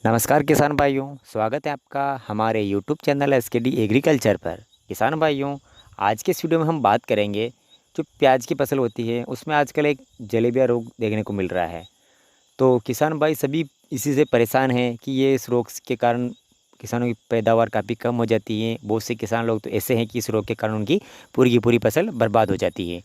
नमस्कार किसान भाइयों, स्वागत है आपका हमारे यूट्यूब चैनल एसकेडी एग्रीकल्चर पर। किसान भाइयों, आज के इस वीडियो में हम बात करेंगे जो प्याज की फसल होती है उसमें आजकल एक जलेबिया रोग देखने को मिल रहा है। तो किसान भाई सभी इसी से परेशान हैं कि ये इस रोग के कारण किसानों की पैदावार काफ़ी कम हो जाती है। बहुत से किसान लोग तो ऐसे हैं कि इस रोग के कारण उनकी पूरी की पूरी फसल बर्बाद हो जाती है।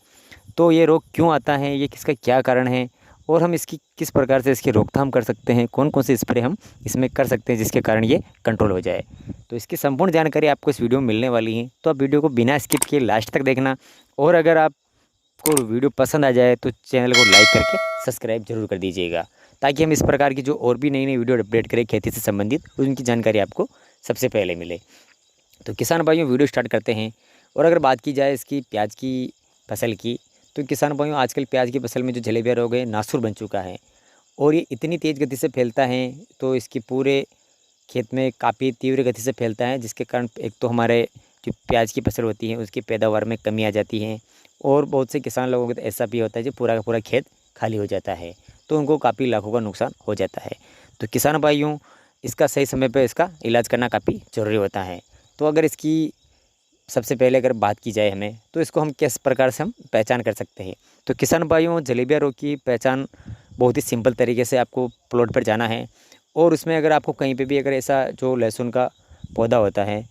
तो ये रोग क्यों आता है, ये किसका क्या कारण है और हम इसकी किस प्रकार से इसकी रोकथाम कर सकते हैं, कौन कौन से स्प्रे हम इसमें कर सकते हैं जिसके कारण ये कंट्रोल हो जाए। तो इसकी संपूर्ण जानकारी आपको इस वीडियो में मिलने वाली है, तो आप वीडियो को बिना स्किप किए लास्ट तक देखना। और अगर आपको वीडियो पसंद आ जाए तो चैनल को लाइक करके सब्सक्राइब जरूर कर दीजिएगा, ताकि हम इस प्रकार की जो और भी नई नई वीडियो अपडेट करें खेती से संबंधित, उनकी जानकारी आपको सबसे पहले मिले। तो किसान भाइयों, वीडियो स्टार्ट करते हैं। और अगर बात की जाए इसकी प्याज की फसल की, तो किसान भाइयों आजकल प्याज की फसल में जो जलेबिया रोग है नासूर बन चुका है और ये इतनी तेज़ गति से फैलता है तो इसकी पूरे खेत में काफ़ी तीव्र गति से फैलता है, जिसके कारण एक तो हमारे जो प्याज की फसल होती है उसकी पैदावार में कमी आ जाती है। और बहुत से किसान लोगों को तो ऐसा भी होता है जो पूरा का पूरा खेत खाली हो जाता है, तो उनको काफ़ी लाखों का नुकसान हो जाता है। तो किसान भाइयों, इसका सही समय पर इसका इलाज करना काफ़ी ज़रूरी होता है। तो अगर इसकी सबसे पहले अगर बात की जाए हमें, तो इसको हम किस प्रकार से हम पहचान कर सकते हैं। तो किसान भाइयों, जलेबिया रोग की पहचान बहुत ही सिंपल तरीके से आपको प्लॉट पर जाना है और उसमें अगर आपको कहीं पे भी अगर ऐसा जो लहसुन का पौधा होता है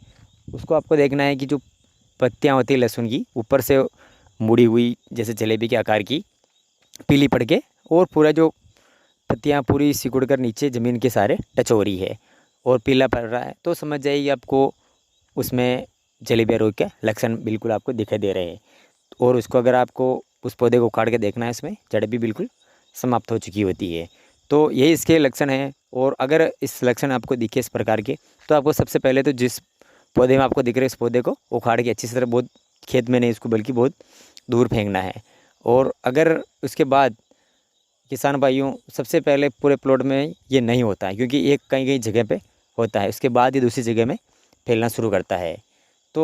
उसको आपको देखना है कि जो पत्तियां होती है लहसुन की ऊपर से मुड़ी हुई जैसे जलेबी के आकार की पीली पड़ के, और पूरा जो पत्तियां पूरी सिकुड़ कर नीचे ज़मीन के सारे टच हो रही है और पीला पड़ रहा है, तो समझ जाइए आपको उसमें जलेबिया रोग के लक्षण बिल्कुल आपको दिखाई दे रहे हैं। और उसको अगर आपको उस पौधे को उखाड़ के देखना है, इसमें जड़ भी बिल्कुल समाप्त हो चुकी होती है। तो यही इसके लक्षण हैं। और अगर इस लक्षण आपको दिखे इस प्रकार के, तो आपको सबसे पहले तो जिस पौधे में आपको दिख रहे हैं, इस पौधे को उखाड़ के अच्छी तरह, बहुत खेत में नहीं इसको बल्कि बहुत दूर फेंकना है। और अगर उसके बाद किसान भाइयों, सबसे पहले पूरे प्लॉट में ये नहीं होता है क्योंकि एक कहीं कहीं जगह पे होता है, उसके बाद ये दूसरी जगह में फैलना शुरू करता है। तो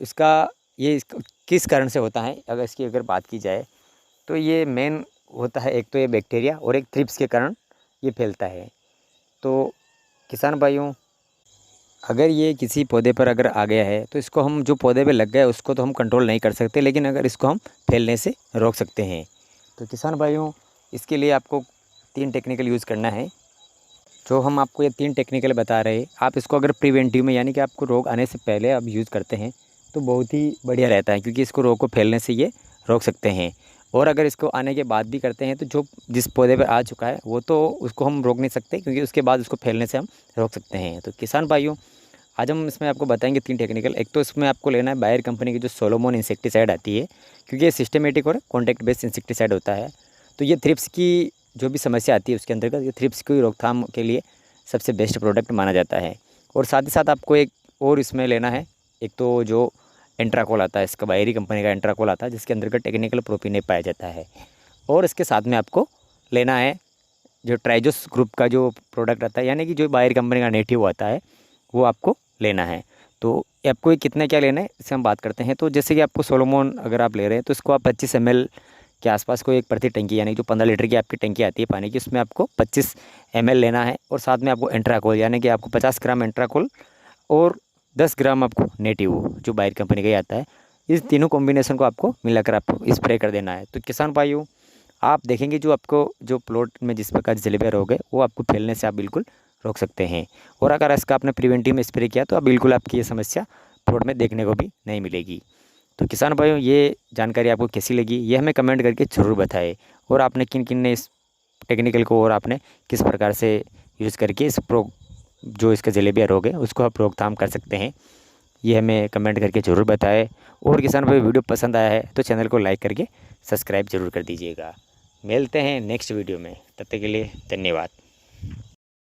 इसका किस कारण से होता है, अगर इसकी अगर बात की जाए तो ये मेन होता है, एक तो ये बैक्टीरिया और एक थ्रिप्स के कारण ये फैलता है। तो किसान भाइयों, अगर ये किसी पौधे पर अगर आ गया है तो इसको हम, जो पौधे पे लग गया है उसको तो हम कंट्रोल नहीं कर सकते, लेकिन अगर इसको हम फैलने से रोक सकते हैं। तो किसान भाइयों, इसके लिए आपको 3 टेक्निकल यूज़ करना है। जो हम आपको ये 3 टेक्निकल बता रहे हैं, आप इसको अगर प्रिवेंटिव में यानी कि आपको रोग आने से पहले आप यूज़ करते हैं तो बहुत ही बढ़िया रहता है, क्योंकि इसको रोग को फैलने से ये रोक सकते हैं। और अगर इसको आने के बाद भी करते हैं तो जो जिस पौधे पर आ चुका है वो तो उसको हम रोक नहीं सकते, क्योंकि उसके बाद उसको फैलने से हम रोक सकते हैं। तो किसान भाइयों, आज हम इसमें आपको बताएंगे 3 टेक्निकल। एक तो इसमें आपको लेना है बायर कंपनी की जो सोलोमोन इंसेक्टिसाइड आती है, क्योंकि ये सिस्टमेटिक और कॉन्टैक्ट बेस्ड इंसेक्टिसाइड होता है। तो ये थ्रिप्स की जो भी समस्या आती है उसके अंतर्गत ये थ्रिप्स की रोकथाम के लिए सबसे बेस्ट प्रोडक्ट माना जाता है। और साथ ही साथ आपको एक और इसमें लेना है, एक तो जो एंट्राकोल आता है, इसका बायरी कंपनी का एंट्राकोल आता है जिसके अंतर्गत टेक्निकल प्रोपिनेप पाया जाता है। और इसके साथ में आपको लेना है जो ट्राइजोस ग्रुप का जो प्रोडक्ट आता है, यानी कि जो बायर कंपनी का नेटिव आता है, वो आपको लेना है। तो आपको ये कितना क्या लेना है इससे हम बात करते हैं। तो जैसे कि आपको सोलोमोन अगर आप ले रहे हैं तो इसको आप 25 ml के आसपास को एक प्रति टंकी, यानी जो 15 लीटर की आपकी टंकी आती है पानी की, उसमें आपको 25 ml लेना है। और साथ में आपको एंट्राकोल, यानी कि आपको 50 ग्राम एंट्राकोल और 10 ग्राम आपको नेटिव जो बायर कंपनी का ही आता है, इस तीनों कॉम्बिनेशन को आपको मिलाकर आपको स्प्रे कर देना है। तो किसान भाइयों, आप देखेंगे जो आपको जो प्लॉट में जिस प्रकार जलेबिया रोग है वो आपको फैलने से आप बिल्कुल रोक सकते हैं। और अगर इसका आपने प्रिवेंटिव में स्प्रे किया तो आप बिल्कुल आपकी ये समस्या प्लॉट में देखने को भी नहीं मिलेगी। तो किसान भाइयों, ये जानकारी आपको कैसी लगी ये हमें कमेंट करके ज़रूर बताएं। और आपने किन किन ने इस टेक्निकल को और आपने किस प्रकार से यूज़ करके जो इसका जलेबिया रोग है उसको आप रोकथाम कर सकते हैं, ये हमें कमेंट करके ज़रूर बताएं। और किसान भाई, वीडियो पसंद आया है तो चैनल को लाइक करके सब्सक्राइब ज़रूर कर दीजिएगा। मिलते हैं नेक्स्ट वीडियो में, तब तक के लिए धन्यवाद।